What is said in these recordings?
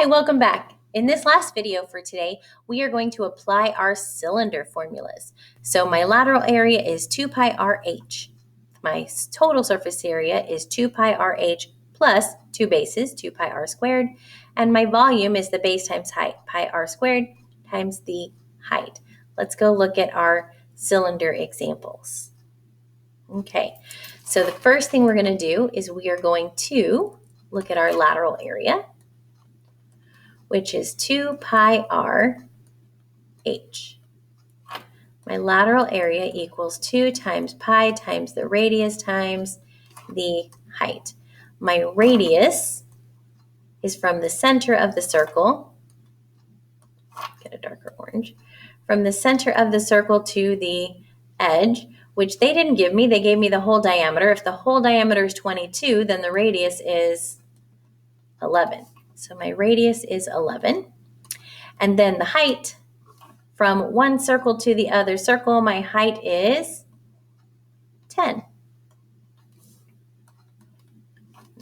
Hi, welcome back. In this last video for today, we are going to apply our cylinder formulas. So my lateral area is 2 pi RH. My total surface area is 2 pi RH plus two bases, 2 pi r squared. And my volume is the base times height, pi r squared times the height. Let's go look at our cylinder examples. Okay, so the first thing we're going to do is we are going to look at our lateral area, which is 2 pi r h. My lateral area equals 2 times pi times the radius times the height. My radius is from the center of the circle, get a darker orange, from the center of the circle to the edge, which they didn't give me. They gave me the whole diameter. If the whole diameter is 22, then the radius is 11. So my radius is 11. And then the height, from one circle to the other circle, my height is 10.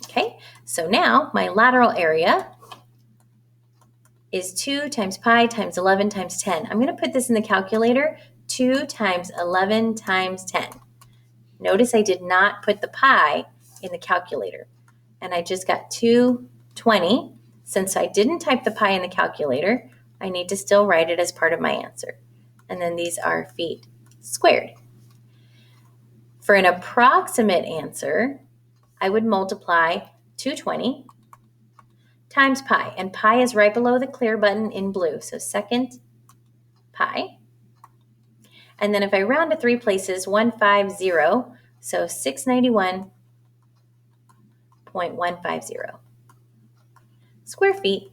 Okay, so now my lateral area is 2 times pi times 11 times 10. I'm going to put this in the calculator, 2 times 11 times 10. Notice I did not put the pi in the calculator, and I just got 220. Since I didn't type the pi in the calculator, I need to still write it as part of my answer. And then these are feet squared. For an approximate answer, I would multiply 220 times pi, and pi is right below the clear button in blue, so second pi. And then if I round to three places, 150, so 691.150 square feet.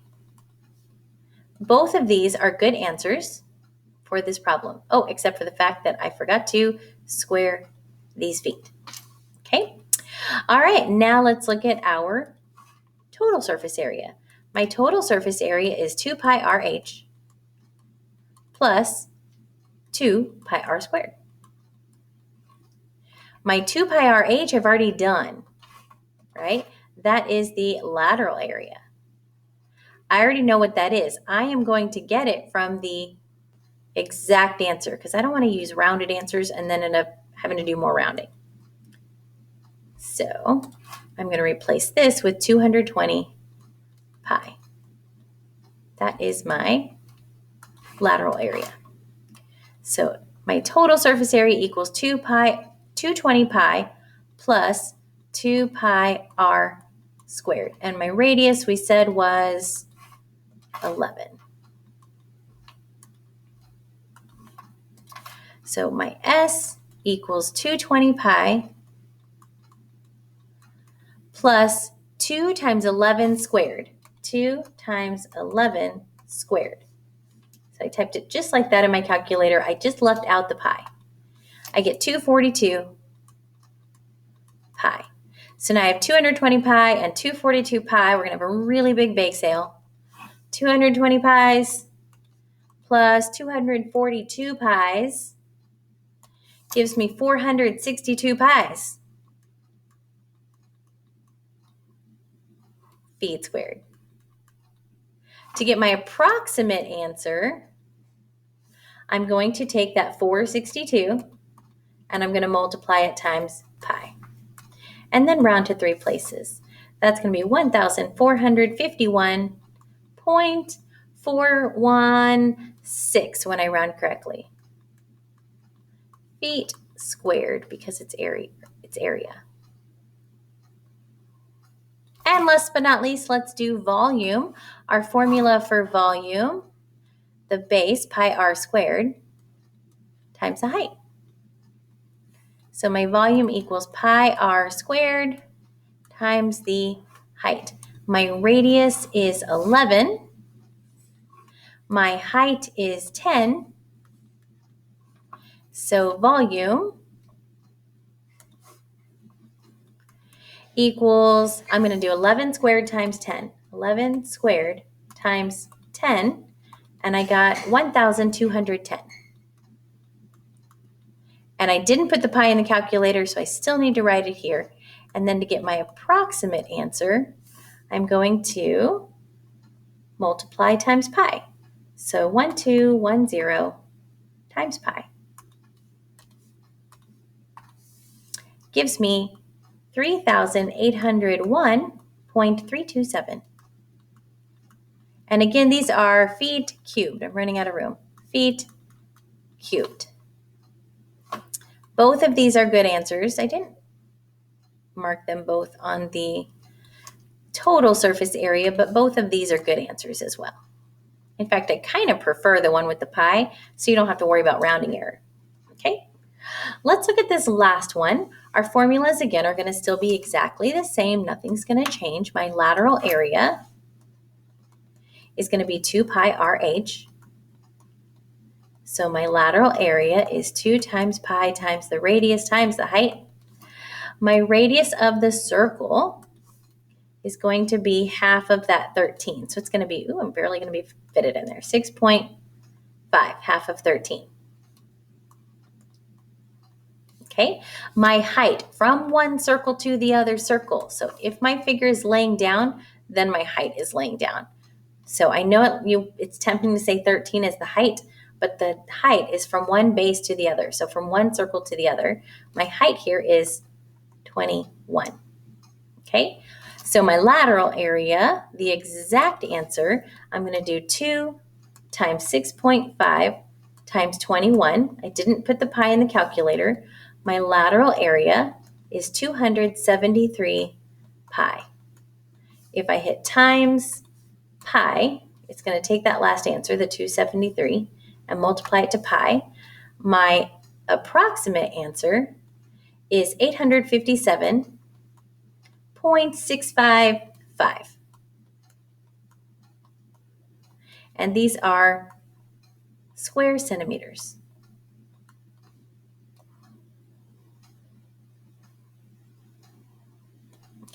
Both of these are good answers for this problem. Oh, except for the fact that I forgot to square these feet. Okay. All right, now let's look at our total surface area. My total surface area is 2 pi RH plus 2 pi r squared. My 2 pi RH I've already done, right? That is the lateral area. I already know what that is. I am going to get it from the exact answer because I don't want to use rounded answers and then end up having to do more rounding. So I'm going to replace this with 220 pi. That is my lateral area. So my total surface area equals 220 pi plus 2 pi r squared. And my radius we said was 11. So my S equals 220 pi plus 2 times 11 squared. 2 times 11 squared. So I typed it just like that in my calculator. I just left out the pi. I get 242 pi. So now I have 220 pi and 242 pi. We're going to have a really big bake sale. 220 pi's plus 242 pi's gives me 462 pi's. Feet squared. To get my approximate answer, I'm going to take that 462 and I'm going to multiply it times pi. And then round to three places. That's going to be 1,451.416 when I round correctly. Feet squared because it's area. And last but not least, let's do volume. Our formula for volume, the base, pi r squared, times the height. So my volume equals pi r squared times the height. My radius is 11. My height is 10. So volume equals, I'm going to do 11 squared times 10. 11 squared times 10, and I got 1,210. And I didn't put the pi in the calculator, so I still need to write it here. And then to get my approximate answer, I'm going to multiply times pi. So 1210 times pi gives me 3,801.327. And again, these are feet cubed. I'm running out of room. Feet cubed. Both of these are good answers. I didn't mark them both on the total surface area, but both of these are good answers as well. In fact, I kind of prefer the one with the pi, so you don't have to worry about rounding error. Okay, let's look at this last one. Our formulas, again, are going to still be exactly the same. Nothing's going to change. My lateral area is going to be 2 pi RH. So my lateral area is 2 times pi times the radius times the height. My radius of the circle is going to be half of that 13. So it's going to be, I'm barely going to be fitted in there, 6.5, half of 13. Okay, my height from one circle to the other circle. So if my figure is laying down, then my height is laying down. So I know it's tempting to say 13 is the height, but the height is from one base to the other. So from one circle to the other, my height here is 21. Okay, so my lateral area, the exact answer, I'm going to do 2 times 6.5 times 21. I didn't put the pi in the calculator. My lateral area is 273 pi. If I hit times pi, it's going to take that last answer, the 273, and multiply it to pi. My approximate answer is 857.655. And these are square centimeters.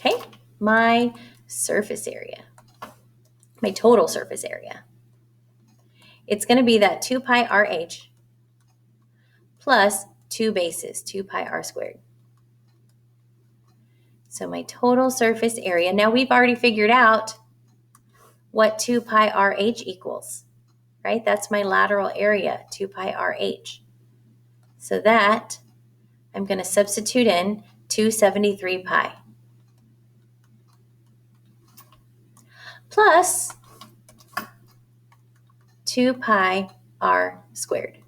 Okay, my surface area, my total surface area. It's going to be that 2 pi RH plus 2 bases, 2 pi r squared. So my total surface area, now we've already figured out what 2 pi RH equals, right? That's my lateral area, 2 pi RH. So that, I'm going to substitute in 273 pi. Plus 2 pi r squared.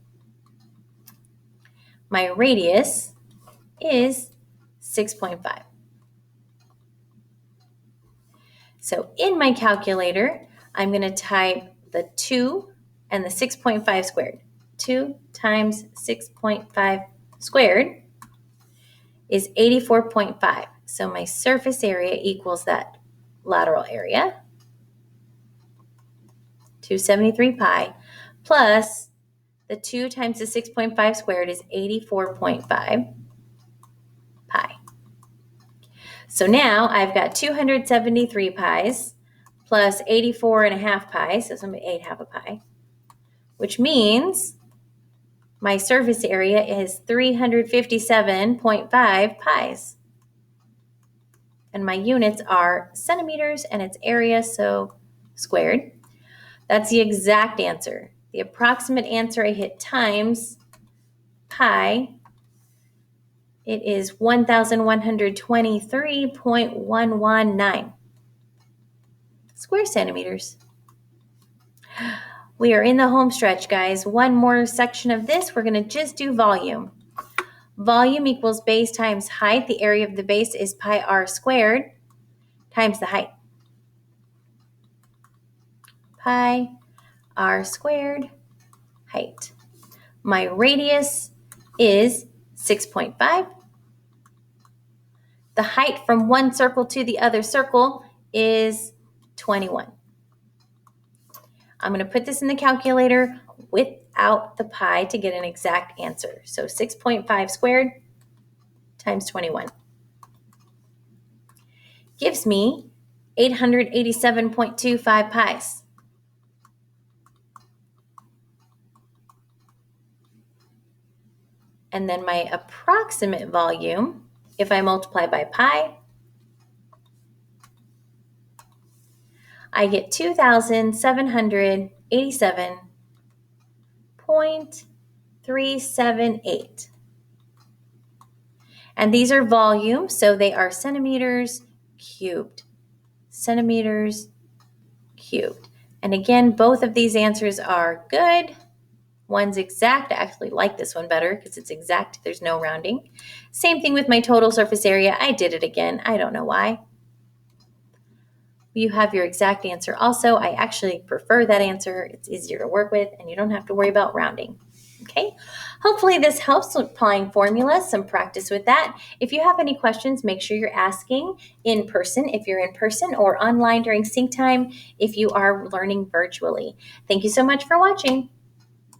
My radius is 6.5. So in my calculator, I'm going to type the 2 and the 6.5 squared. 2 times 6.5 squared is 84.5. So my surface area equals that lateral area, 273 pi, plus the 2 times the 6.5 squared is 84.5 pi. So now I've got 273 pi's plus 84.5 pi, so it's going to be 8/2 a pi, which means my surface area is 357.5 pi's. And my units are centimeters and its area, so squared. That's the exact answer. The approximate answer, I hit times pi. It is 1,123.119 square centimeters. We are in the home stretch, guys. One more section of this. We're going to just do volume. Volume equals base times height. The area of the base is pi r squared times the height. Pi r squared height. My radius is 6.5. The height from one circle to the other circle is 21. I'm going to put this in the calculator without the pi to get an exact answer. So 6.5 squared times 21 gives me 887.25 pi's. And then my approximate volume, if I multiply by pi, I get 2,787.378. And these are volume, so they are centimeters cubed. Centimeters cubed. And again, both of these answers are good. One's exact. I actually like this one better because it's exact. There's no rounding. Same thing with my total surface area. I did it again. I don't know why. You have your exact answer also. I actually prefer that answer. It's easier to work with, and you don't have to worry about rounding. Okay, hopefully this helps with applying formulas, some practice with that. If you have any questions, make sure you're asking in person if you're in person, or online during sync time if you are learning virtually. Thank you so much for watching.